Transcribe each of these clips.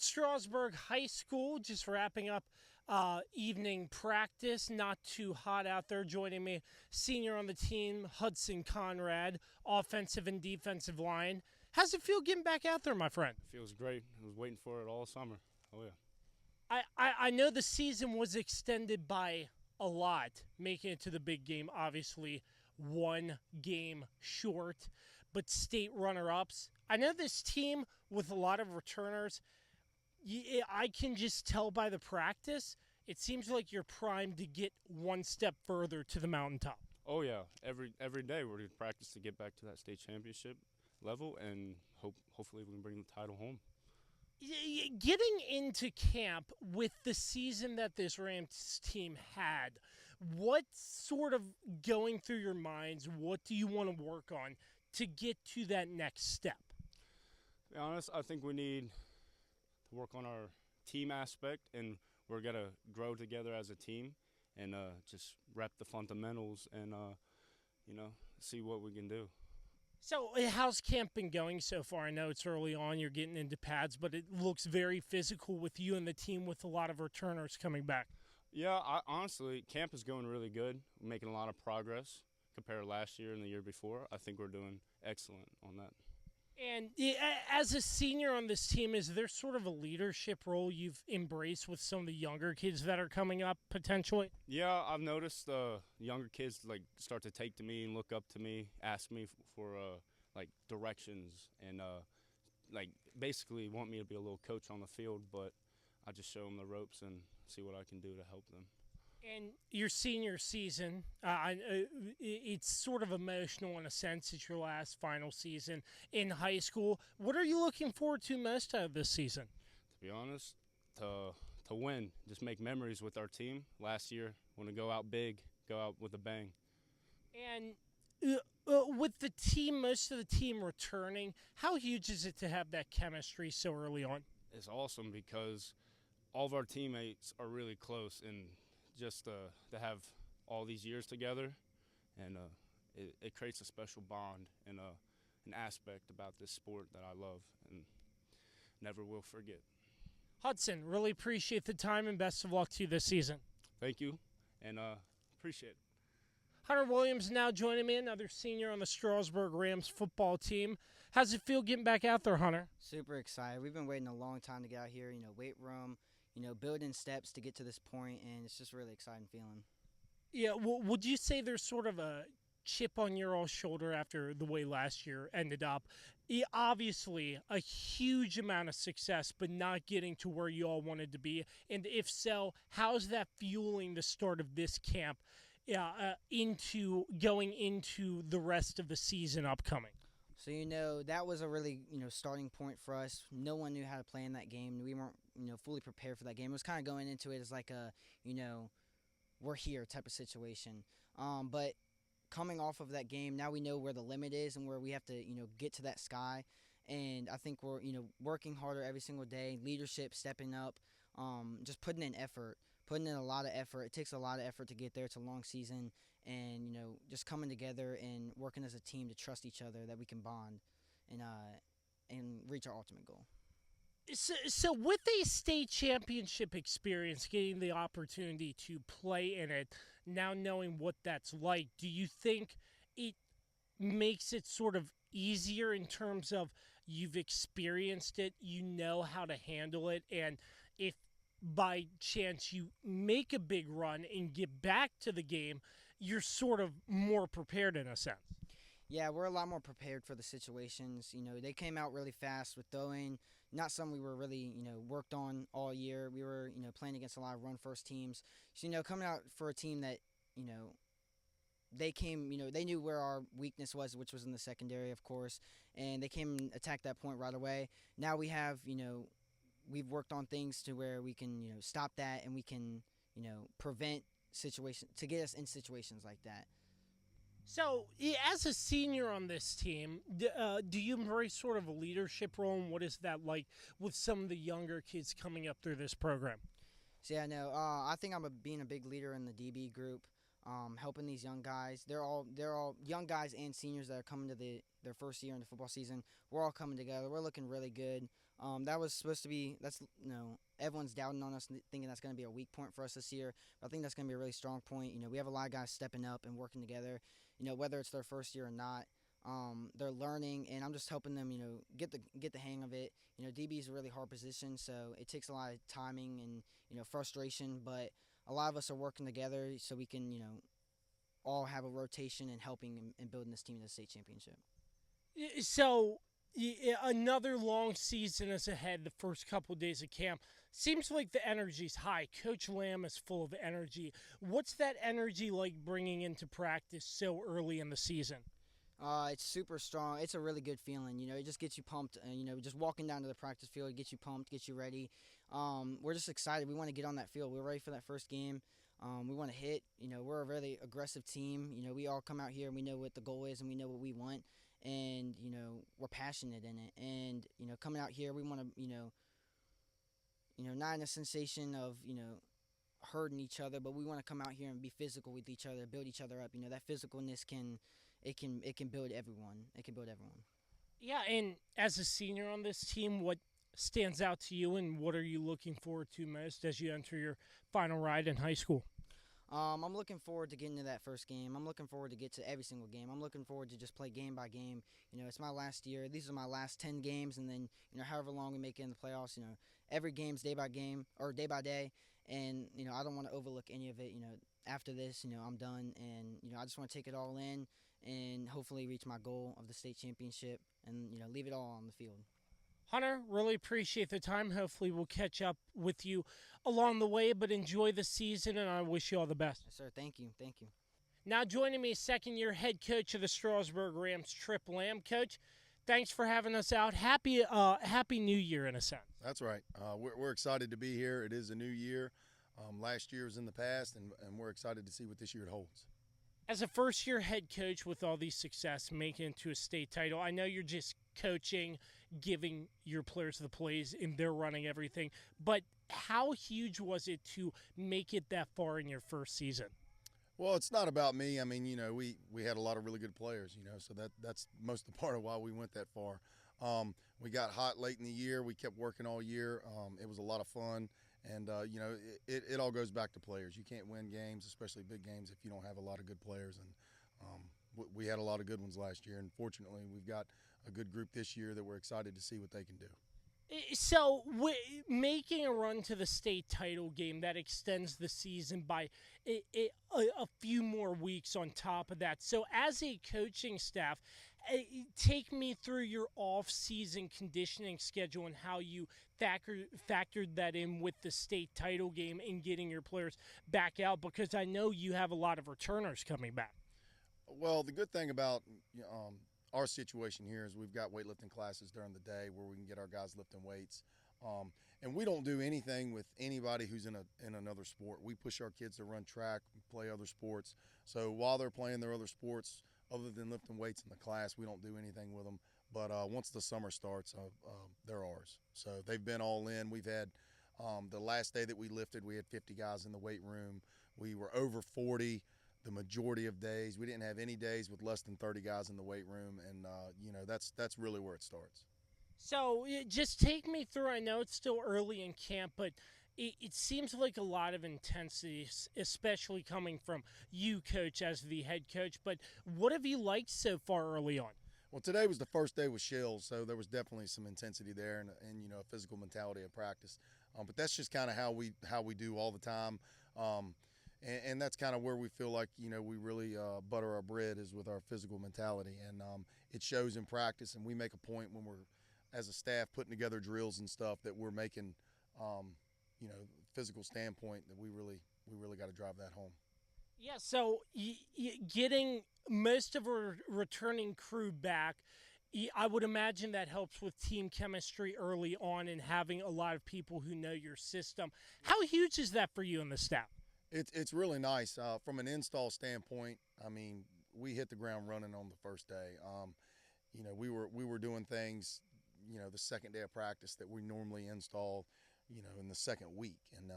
Strasburg High School, just wrapping up evening practice. Not too hot out there. Joining me, senior on the team, Hutson Conrad, offensive and defensive line. How's it feel getting back out there, my friend? Feels great. I was waiting for it all summer. Oh, yeah. I know the season was extended by a lot, making it to the big game, obviously one game short, but state runner-ups. I know this team with a lot of returners, I can just tell by the practice, it seems like you're primed to get one step further to the mountaintop. Oh, yeah. Every day we're going to practice to get back to that state championship level, and hopefully we can bring the title home. Getting into camp with the season that this Rams team had, what's sort of going through your minds? What do you want to work on to get to that next step? To be honest, I think we need to work on our team aspect, and we're going to grow together as a team and just rep the fundamentals and, see what we can do. So how's camp been going so far? I know it's early on, you're getting into pads, but it looks very physical with you and the team with a lot of returners coming back. Yeah, honestly, camp is going really good. We're making a lot of progress compared to last year and the year before. I think we're doing excellent on that. And as a senior on this team, is there sort of a leadership role you've embraced with some of the younger kids that are coming up potentially? Yeah, I've noticed younger kids like start to take to me and look up to me, ask me for like directions, and like basically want me to be a little coach on the field. But I just show them the ropes and see what I can do to help them. And your senior season, it's sort of emotional in a sense. It's your last final season in high school. What are you looking forward to most out of this season? To be honest, to win, just make memories with our team. Last year, want to go out big, go out with a bang. And with the team, most of the team returning, how huge is it to have that chemistry so early on? It's awesome because all of our teammates are really close, and just to have all these years together, and it creates a special bond and an aspect about this sport that I love and never will forget. Hutson, really appreciate the time and best of luck to you this season. Thank you, and appreciate it. Hunter Williams now joining me, another senior on the Strasburg Rams football team. How's it feel getting back out there, Hunter? Super excited. We've been waiting a long time to get out here, weight room, building steps to get to this point, and it's just a really exciting feeling. Yeah, would you say there's sort of a chip on your old shoulder after the way last year ended up? Obviously, a huge amount of success, but not getting to where you all wanted to be. And if so, how's that fueling the start of this camp into going into the rest of the season upcoming? So, that was a really, starting point for us. No one knew how to play in that game. We weren't, fully prepared for that game. It was kind of going into it as like a, we're here type of situation. But coming off of that game, now we know where the limit is and where we have to, get to that sky. And I think we're, working harder every single day, leadership, stepping up, just putting in a lot of effort. It takes a lot of effort to get there. It's a long season. And, just coming together and working as a team to trust each other, that we can bond and reach our ultimate goal. So with a state championship experience, getting the opportunity to play in it, now knowing what that's like, do you think it makes it sort of easier in terms of you've experienced it, you know how to handle it, and if by chance you make a big run and get back to the game, you're sort of more prepared in a sense? Yeah, we're a lot more prepared for the situations. They came out really fast with throwing. Not something we were really, worked on all year. We were, playing against a lot of run-first teams. So, coming out for a team that, they came, they knew where our weakness was, which was in the secondary, of course. And they came and attacked that point right away. Now we have, we've worked on things to where we can, stop that and we can, prevent situations, to get us in situations like that. So, as a senior on this team, do you embrace sort of a leadership role, and what is that like with some of the younger kids coming up through this program? So, yeah, no, I think I'm being a big leader in the DB group, helping these young guys. They're all young guys and seniors that are coming to their first year in the football season. We're all coming together. We're looking really good. That was supposed to be, everyone's doubting on us, thinking that's going to be a weak point for us this year. But I think that's going to be a really strong point. We have a lot of guys stepping up and working together. Whether it's their first year or not, they're learning, and I'm just helping them, get the hang of it. DB is a really hard position, so it takes a lot of timing and, frustration. But a lot of us are working together so we can, all have a rotation and helping and building this team to the state championship. So, another long season is ahead. The first couple of days of camp seems like the energy's high. Coach Lamb is full of energy. What's that energy like bringing into practice so early in the season? It's super strong. It's a really good feeling. It just gets you pumped. Just walking down to the practice field, it gets you pumped, gets you ready. We're just excited. We want to get on that field. We're ready for that first game. We want to hit. We're a really aggressive team. We all come out here and we know what the goal is and we know what we want. And, we're passionate in it. And, coming out here, we want to, not in a sensation of, hurting each other, but we want to come out here and be physical with each other, build each other up. That physicalness can build everyone. It can build everyone. Yeah, and as a senior on this team, what stands out to you and what are you looking forward to most as you enter your final ride in high school? I'm looking forward to getting to that first game. I'm looking forward to get to every single game. I'm looking forward to just play game by game. It's my last year. These are my last 10 games, and then however long we make it in the playoffs. Every game's day by game or day by day, and I don't want to overlook any of it. After this, I'm done, and I just want to take it all in and hopefully reach my goal of the state championship and leave it all on the field. Hunter, really appreciate the time. Hopefully we'll catch up with you along the way, but enjoy the season, and I wish you all the best. Yes, sir. Thank you. Thank you. Now joining me, second-year head coach of the Strasburg Rams, Tripp Lamb. Coach, thanks for having us out. Happy New Year, in a sense. That's right. We're excited to be here. It is a new year. Last year was in the past, and we're excited to see what this year holds. As a first-year head coach with all these success, making it to a state title, I know you're just coaching, giving your players the plays, and they're running everything. But how huge was it to make it that far in your first season? Well, it's not about me. I mean, we had a lot of really good players, so that's most of the part of why we went that far. We got hot late in the year. We kept working all year. It was a lot of fun. And, it all goes back to players. You can't win games, especially big games, if you don't have a lot of good players. And we had a lot of good ones last year. And fortunately, we've got a good group this year that we're excited to see what they can do. So, making a run to the state title game, that extends the season by a few more weeks on top of that. So, as a coaching staff, take me through your off-season conditioning schedule and how you factored that in with the state title game and getting your players back out, because I know you have a lot of returners coming back. Well, the good thing about our situation here is we've got weightlifting classes during the day where we can get our guys lifting weights. And we don't do anything with anybody who's in another sport. We push our kids to run track, play other sports. So while they're playing their other sports, other than lifting weights in the class, we don't do anything with them. But once the summer starts, they're ours. So they've been all in. We've had the last day that we lifted, we had 50 guys in the weight room. We were over 40 the majority of days. We didn't have any days with less than 30 guys in the weight room, and that's really where it starts. So just take me through. I know it's still early in camp, but it seems like a lot of intensity, especially coming from you, Coach, as the head coach. But what have you liked so far early on? Well, today was the first day with Shells, so there was definitely some intensity there and a physical mentality of practice. But that's just kind of how we do all the time. And that's kind of where we feel like, we really butter our bread is with our physical mentality. And it shows in practice, and we make a point when we're, as a staff, putting together drills and stuff that we're making, physical standpoint that we really got to drive that home. Yeah, so getting most of our returning crew back, I would imagine that helps with team chemistry early on and having a lot of people who know your system. How huge is that for you and the staff? It's really nice. From an install standpoint, I mean, we hit the ground running on the first day. We were doing things, the second day of practice that we normally install, in the second week. And,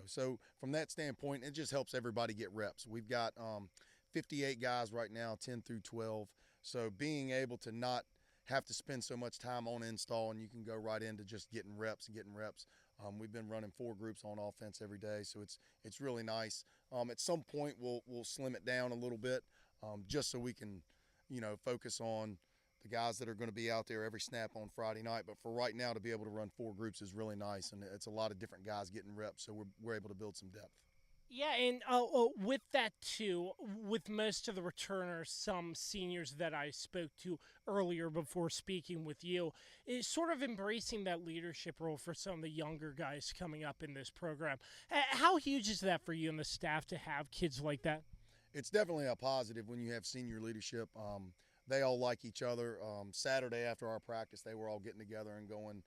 so from that standpoint, it just helps everybody get reps. We've got 58 guys right now, 10 through 12. So being able to not have to spend so much time on install and you can go right into just getting reps. We've been running 4 groups on offense every day, so it's really nice. At some point, we'll slim it down a little bit, just so we can, focus on the guys that are going to be out there every snap on Friday night. But for right now, to be able to run 4 groups is really nice, and it's a lot of different guys getting reps, so we're able to build some depth. Yeah, and with that too, with most of the returners, some seniors that I spoke to earlier before speaking with you, is sort of embracing that leadership role for some of the younger guys coming up in this program. How huge is that for you and the staff to have kids like that? It's definitely a positive when you have senior leadership. They all like each other. Saturday after our practice, they were all getting together and going.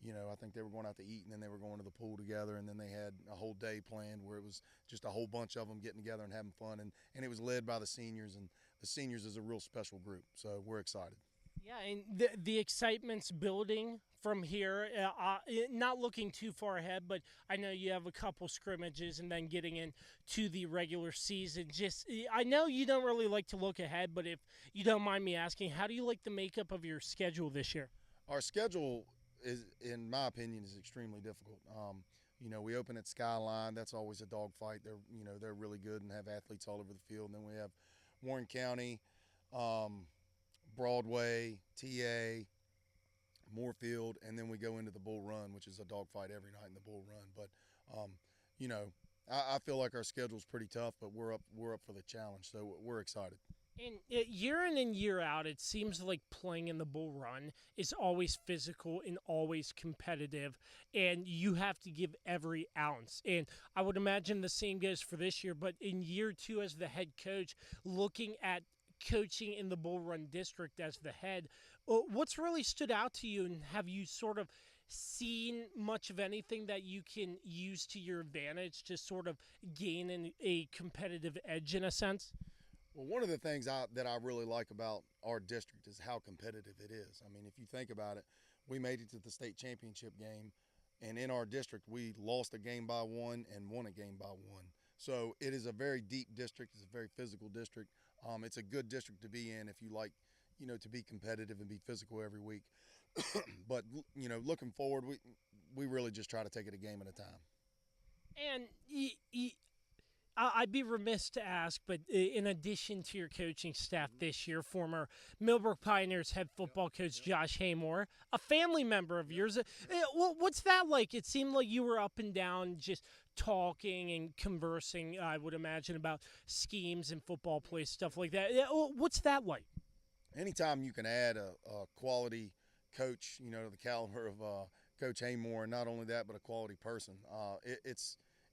I think they were going out to eat, and then they were going to the pool together, and then they had a whole day planned where it was just a whole bunch of them getting together and having fun, and it was led by the seniors, and the seniors is a real special group, so we're excited. Yeah, and the excitement's building from here, not looking too far ahead, but I know you have a couple scrimmages and then getting into the regular season. I know you don't really like to look ahead, but if you don't mind me asking, how do you like the makeup of your schedule this year? Our schedule is, in my opinion, is extremely difficult. We open at Skyline. That's always a dogfight. They're really good and have athletes all over the field. And then we have Warren County, Broadway, TA, Moorfield, and then we go into the Bull Run, which is a dogfight every night in the Bull Run. But I feel like our schedule's pretty tough, but we're up for the challenge, so we're excited. And year in and year out, it seems like playing in the Bull Run is always physical and always competitive, and you have to give every ounce. And I would imagine the same goes for this year, but in year 2 as the head coach, looking at coaching in the Bull Run district as the head, what's really stood out to you, and have you sort of seen much of anything that you can use to your advantage to sort of gain a competitive edge in a sense? Well, one of the things that I really like about our district is how competitive it is. I mean, if you think about it, we made it to the state championship game, and in our district, we lost a game by 1 and won a game by 1. So it is a very deep district. It's a very physical district. It's a good district to be in if you like, to be competitive and be physical every week. But, looking forward, we really just try to take it a game at a time. And I'd be remiss to ask, but in addition to your coaching staff this year, former Millbrook Pioneers head football coach Josh Haymore, a family member of yours. What's that like? It seemed like you were up and down just talking and conversing, I would imagine, about schemes and football plays, stuff like that. What's that like? Anytime you can add a quality coach, the caliber of Coach Haymore, and not only that, but a quality person,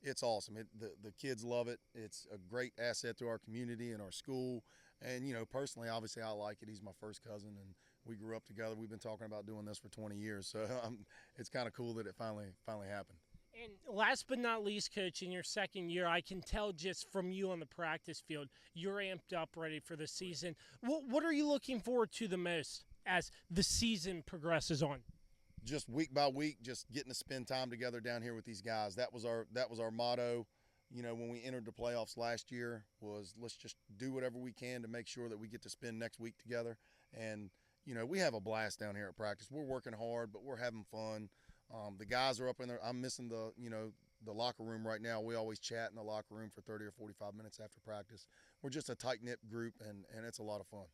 it's awesome. The kids love it. It's a great asset to our community and our school. And, personally, obviously, I like it. He's my first cousin, and we grew up together. We've been talking about doing this for 20 years. So it's kind of cool that it finally happened. And last but not least, Coach, in your second year, I can tell just from you on the practice field, you're amped up, ready for the season. What are you looking forward to the most as the season progresses on? Just week by week, just getting to spend time together down here with these guys. That was our motto, when we entered the playoffs last year, was let's just do whatever we can to make sure that we get to spend next week together. And, we have a blast down here at practice. We're working hard, but we're having fun. The guys are up in there. I'm missing the locker room right now. We always chat in the locker room for 30 or 45 minutes after practice. We're just a tight-knit group, and it's a lot of fun.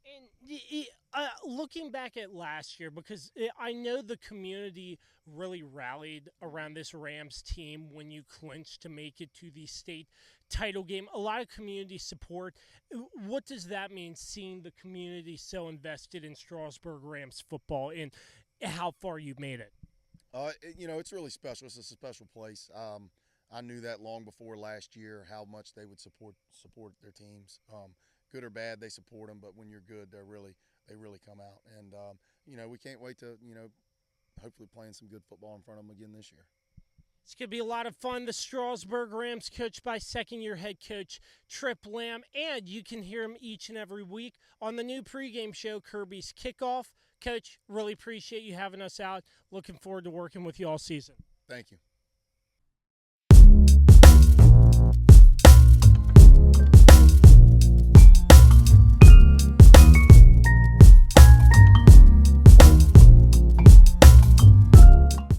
And looking back at last year, because I know the community really rallied around this Rams team when you clinched to make it to the state title game. A lot of community support. What does that mean, seeing the community so invested in Strasburg Rams football and how far you've made it? It's really special. It's a special place. I knew that long before last year, how much they would support their teams. Good or bad, they support them, but when you're good, they really come out. And, we can't wait to, hopefully playing some good football in front of them again this year. It's going to be a lot of fun. The Strasburg Rams, coached by second-year head coach Tripp Lamb, and you can hear him each and every week on the new pregame show, Kirby's Kickoff. Coach, really appreciate you having us out. Looking forward to working with you all season. Thank you.